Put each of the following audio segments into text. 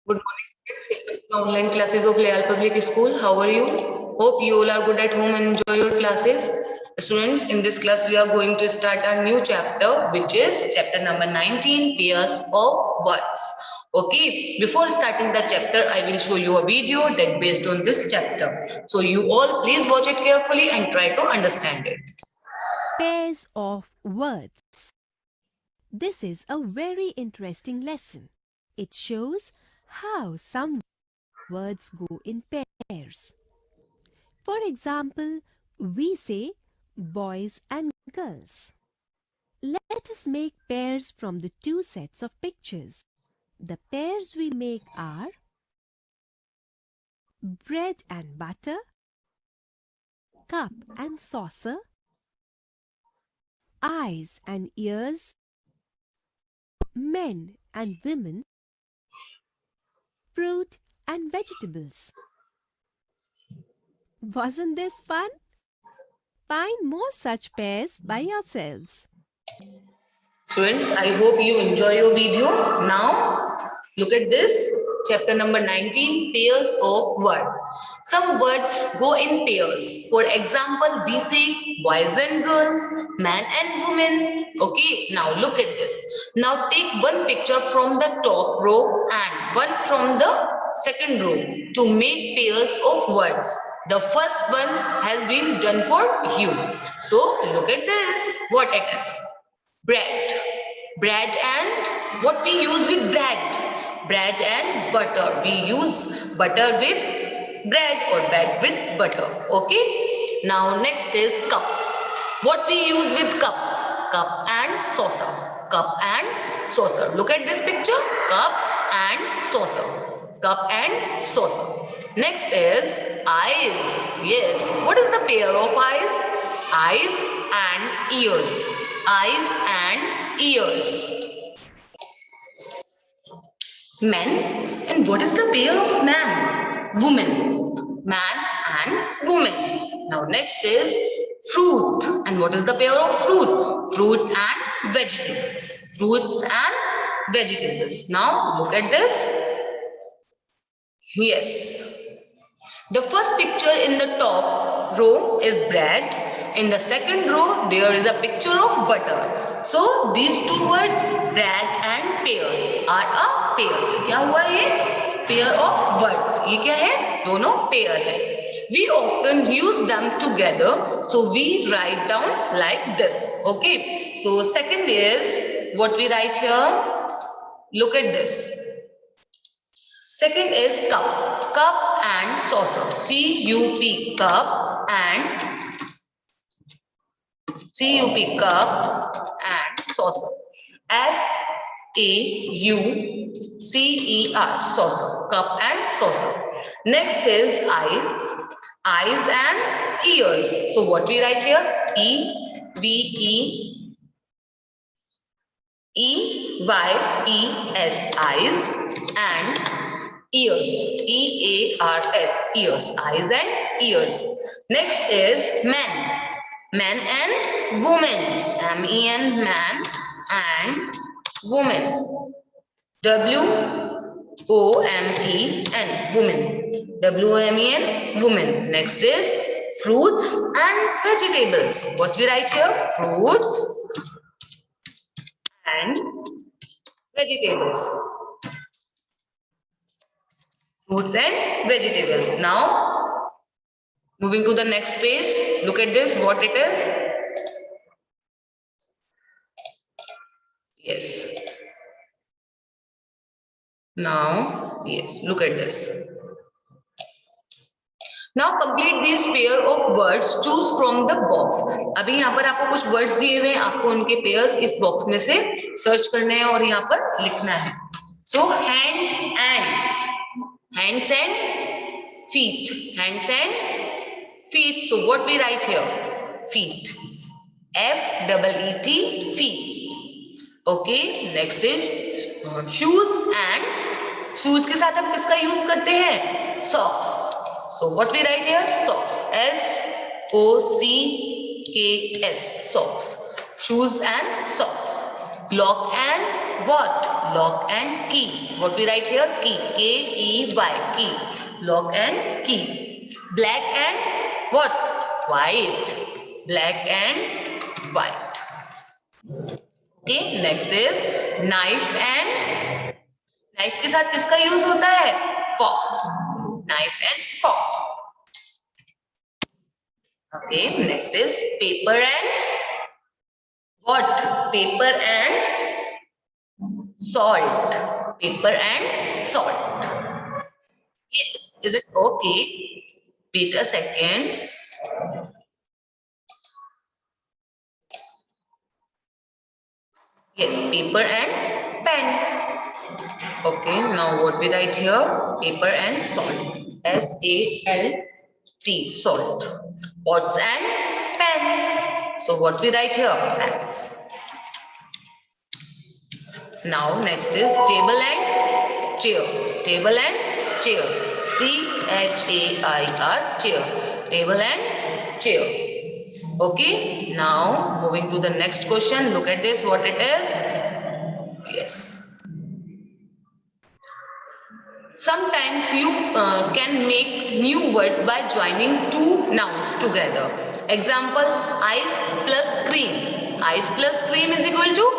Good morning, kids. Welcome to online classes of Leal Public School. How are you? Hope you all are good at home and enjoy your classes. Students, in this class, we are going to start a new chapter, which is chapter number 19, pairs of words. Okay, before starting the chapter, I will show you a video that based on this chapter. So you all please watch it carefully and try to understand it. Pairs of words. This is a very interesting lesson. It shows how some words go in pairs. For example, we say boys and girls. Let us make pairs from the two sets of pictures. The pairs we make are bread and butter, cup and saucer, eyes and ears, men and women, fruit and vegetables. Wasn't this fun? Find more such pairs by yourselves. Students, I hope you enjoy your video. Now, look at this. Chapter number 19, pairs of words. Some words go in pairs. For example, we say boys and girls, man and woman. Okay, now look at this. Now take one picture from the top row and one from the second row to make pairs of words. The first one has been done for you. So look at this, what it is. Bread. Bread and what we use with bread? Bread and butter. We use butter with bread or bread with butter. Okay. Now next is cup. What we use with cup? Cup and saucer. Cup and saucer. Look at this picture. Cup and saucer. Cup and saucer. Next is eyes. Yes. What is the pair of eyes? Eyes and ears. Eyes and ears. Men. And what is the pair of man? Woman. Man and woman. Now next is fruit. And what is the pair of fruit? Fruit and vegetables. Fruits and vegetables. Now look at this. Yes. The first picture in the top row is bread. In the second row, there is a picture of butter. So, these two words, bread and pear, are a pairs. क्या हुआ ये? Pair of words. ये क्या है? दोनों pair है. We often use them together. So, we write down like this. Okay. So, second is what we write here. Look at this. Second is cup. Cup and saucer. C-U-P, cup and C-U-P, cup and saucer. S-A-U-C-E-R, saucer. Cup and saucer. Next is eyes. Eyes and ears. So what we write here? E-V-E-E-Y-E-S, eyes and ears. E-A-R-S, ears. Eyes and ears. Next is men. Men and woman. M-E-N, man and woman. W-O-M-E-N, woman. W-O-M-E-N, woman. Next is fruits and vegetables. What we write here? Fruits and vegetables. Fruits and vegetables. Now, moving to the next page, look at this, what it is. Yes. Now, yes, look at this. Now complete these pair of words. Choose from the box. अभी यहाँ पर आपको कुछ words दिए हुए हैं, आपको उनके pairs इस box में से search करने हैं और यहाँ पर लिखना है. So hands and feet. Hands and feet. So what we write here? Feet. F-E-E-T, feet. Okay. Next is shoes and shoes के साथ हम किसका use करते हैं? Socks. So what we write here? Socks. S-O-C-K-S. Socks. Shoes and socks. Lock and what? Lock and key. What we write here? Key. K-E-Y. Key. Lock and key. Black and what? White. Black and white. Okay, next is knife and knife के साथ किसका use होता है? Fork. Knife and fork. Okay, next is paper and what? Paper and salt. Paper and salt. Yes, is it okay? Wait a second. Yes, paper and pen. Okay, now what we write here? Paper and salt. S-A-L-T, salt. Pots and pens. So what we write here? Pens. Now next is table and chair. Table and chair. C-H-A-I-R, chair. Table and chair. Okay, now moving to the next question. Look at this, what it is. Yes. Sometimes you can make new words by joining two nouns together. Example, ice plus cream. Ice plus cream is equal to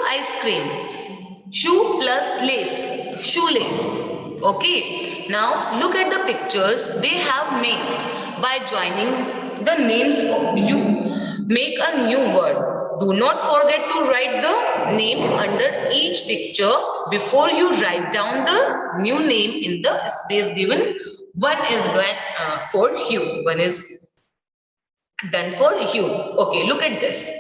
ice cream. Shoe plus lace. Shoelace. Okay. Now look at the pictures. They have names. By joining the names, you make a new word. Do not forget to write the name under each picture before you write down the new name in the space given. One is done for you. One is done for you. Okay, look at this.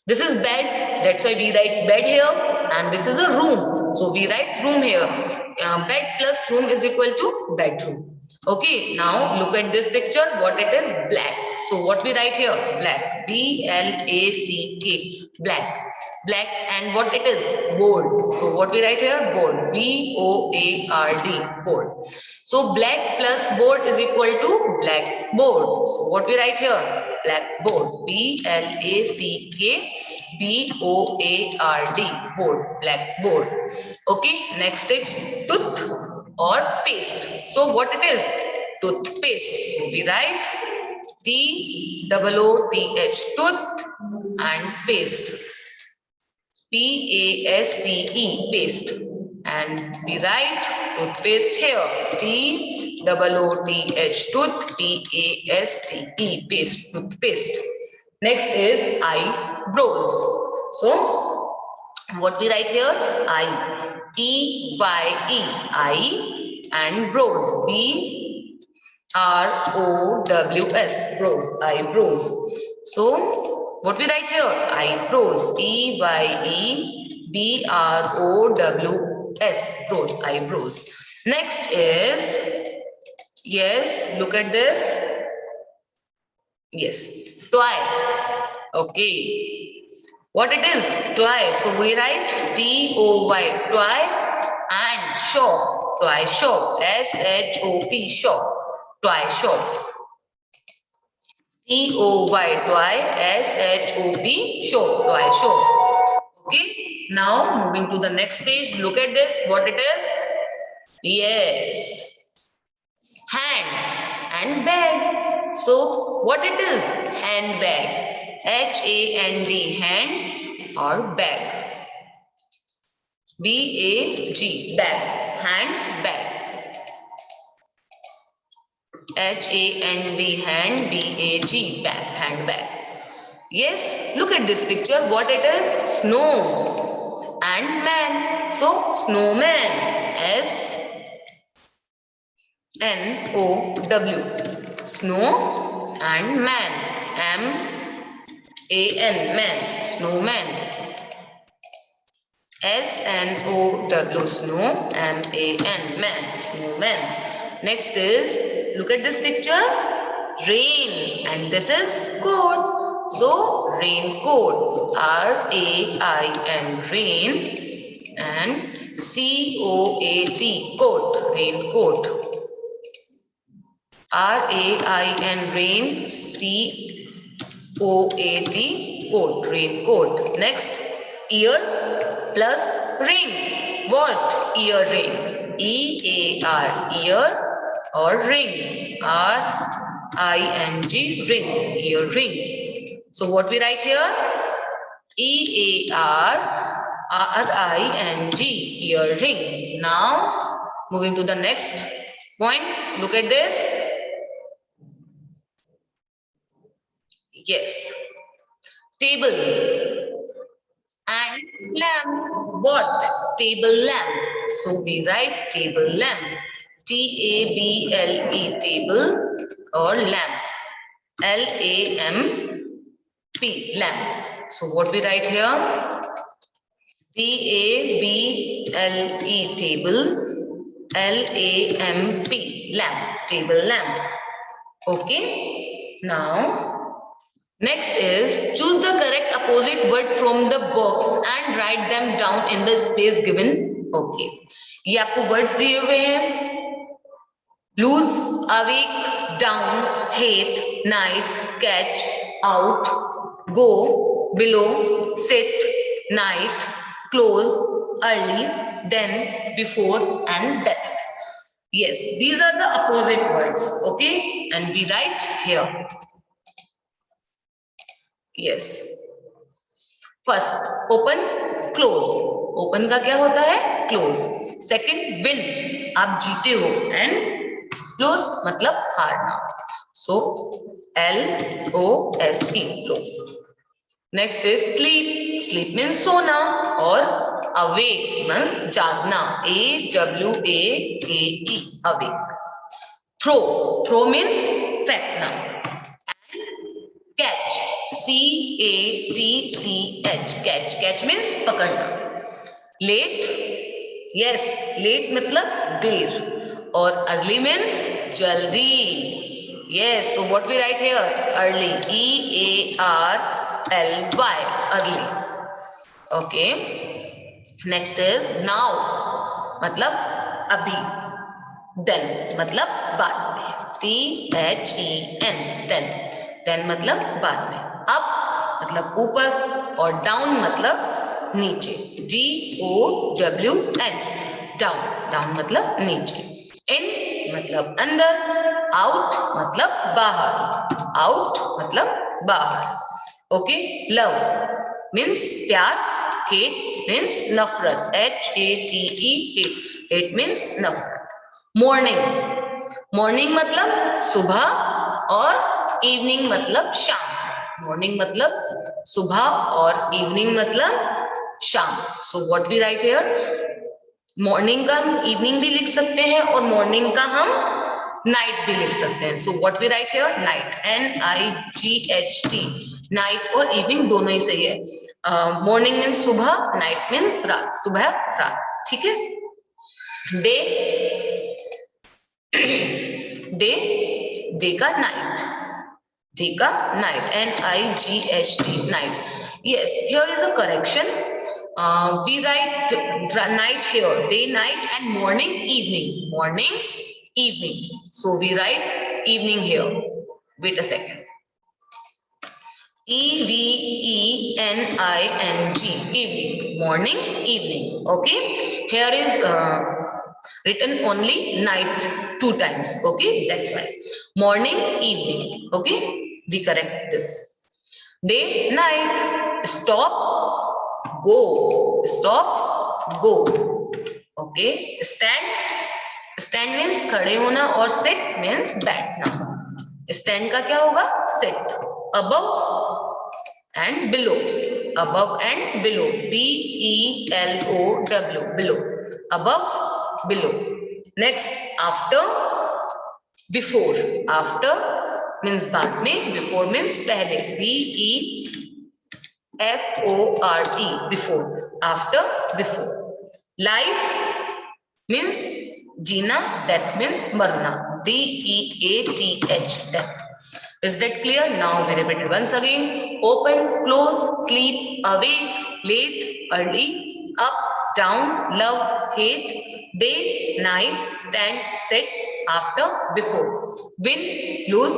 This is bed. That's why we write bed here. And this is a room. So we write room here. Bed plus room is equal to bedroom. Okay, now look at this picture. What it is? Black. So what we write here? Black. B-L-A-C-K. Black. Black. And what it is? Board. So what we write here? Board. B-O-A-R-D. Board. So black plus board is equal to blackboard. So what we write here? Blackboard. B-L-A-C-K-B-O-A-R-D. Board. Blackboard. Okay. Next is tooth or paste. So what it is? Toothpaste. So we write T-O-O-T-H. Tooth and paste. P-A-S-T-E. Paste. And we write toothpaste here. T-O-O-T-H. Tooth. P-A-S-T-E. Paste. Toothpaste. Next is eyebrows. So what we write here? I. E-Y-E. I and brows. B-R-O-W-S. Brows. Eyebrows. So what we write here? Eyebrows. E-Y-E-B-R-O-W-S. Brows. Eyebrows. Next is, yes, look at this. Yes, toy. Okay. What it is? Toy. So we write T-O-Y. Toy and shop. Toy shop. S-H-O-P. Shop. Toy shop. T-O-Y. Toy. S-H-O-P. Shop. Toy shop. Okay. Now moving to the next page. Look at this. What it is? Yes. Hand and bag. So what it is? Handbag. H-A-N-D. Hand or bag. B-A-G. Bag. Handbag. H-A-N-D. Hand. B-A-G. Bag. Handbag. Yes, look at this picture. What it is? Snow and man. So snowman. S-N-O-W. Snow and man. M-A-N. Man. Snowman. S-N-O-W. Snow. M-A-N. Man. Snowman. Next is, look at this picture. Rain. And this is coat. So raincoat. R-A-I-N. Rain. And C-O-A-T. Coat. Raincoat. R-A-I-N. Rain. C-O-A-T. Coat. Raincoat. Next, ear plus ring. What? Earring. E-A-R, ear, or ring, R-I-N-G, ring, earring. So what we write here? E-A-R-R-I-N-G, earring. Now moving to the next point. Look at this. Yes. Table and lamp. What? Table lamp. So we write table lamp. T-A-B-L-E, table, or lamp. L-A-M-P, lamp. So what we write here? T-A-B-L-E, table, L-A-M-P, lamp, table lamp. Okay. Now next is choose the correct opposite word from the box and write them down in the space given. Okay, ये आपको words दिए हुए हैं. Lose, awake, down, hate, night, catch, out, go, below, sit, night, close, early, then, before, and death. Yes, these are the opposite words. Okay, and we write here. Yes. First, open, close. Open का क्या होता है? Close. Second, win. आप जीते हो. And close मतलब हारना. So, L-O-S-E, close. Next is sleep. Sleep means सोना. और awake means जागना. A-W-A-K-E, awake. Throw. Throw means फेंकना. Catch, C-A-T-C-H, catch. Catch means पकड़ना. Late, yes, late मतलब देर. और early means जल्दी. Yes, so what we write here? Early, E-A-R-L-Y, early. Okay. Next is now, मतलब अभी. Then मतलब बाद में. T-H-E-N, then. Then मतलब बाद में. Up मतलब ऊपर, और down मतलब नीचे. D-O-W-N, down. Down मतलब नीचे. In मतलब अंदर. Out मतलब बाहर. Out मतलब बाहर. Okay. Love means प्यार. Hate means नफरत. H-A-T-E, hate. Hate means नफरत. Morning. Morning मतलब सुबह, और इवनिंग मतलब शाम. मॉर्निंग मतलब सुबह और इवनिंग मतलब शाम. So what we write here? Morning का हम इवनिंग भी लिख सकते हैं और मॉर्निंग का हम नाइट भी लिख सकते हैं. So what we write here? Night, N-I-G-H-T, night और इवनिंग दोनों ही सही है. मॉर्निंग मीन्स सुबह, नाइट मीन्स रात. सुबह रात. ठीक है. डे, डे, डे का night. Day ka night, N-I-G-H-T, night. Yes, here is a correction. We write night here, day, night, and morning, evening. Morning, evening. So we write evening here. Wait a second. E-V-E-N-I-N-G, evening. Morning, evening. Okay. Here is written only night 2 times. Okay, that's why. Morning, evening. Okay, we correct this. Day, night. Stop, go. Stop, go. Okay. Stand. Stand means खड़े होना, और sit means बैठना. Stand का क्या होगा? Sit. Above and below. Above and below. B-E-L-O-W, below. Above, below. Next, after, before. After means बाद में, before means पहले. B-E-F-O-R-E, before. After, before. Life means जीना. Death means मरना. D-E-A-T-H, death. Is that clear? Now we repeat it once again. Open, close, sleep, awake, late, early, up, down, love, hate, day, night, stand, sit, after, before. Win, lose,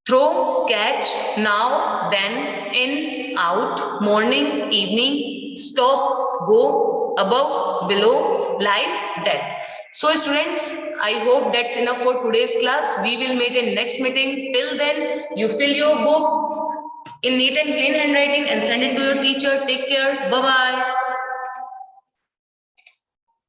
throw, catch, now, then, in, out, morning, evening, stop, go, above, below, life, death. So students, I hope that's enough for today's class. We will meet in next meeting. Till then, you fill your book in neat and clean handwriting and send it to your teacher. Take care. Bye-bye.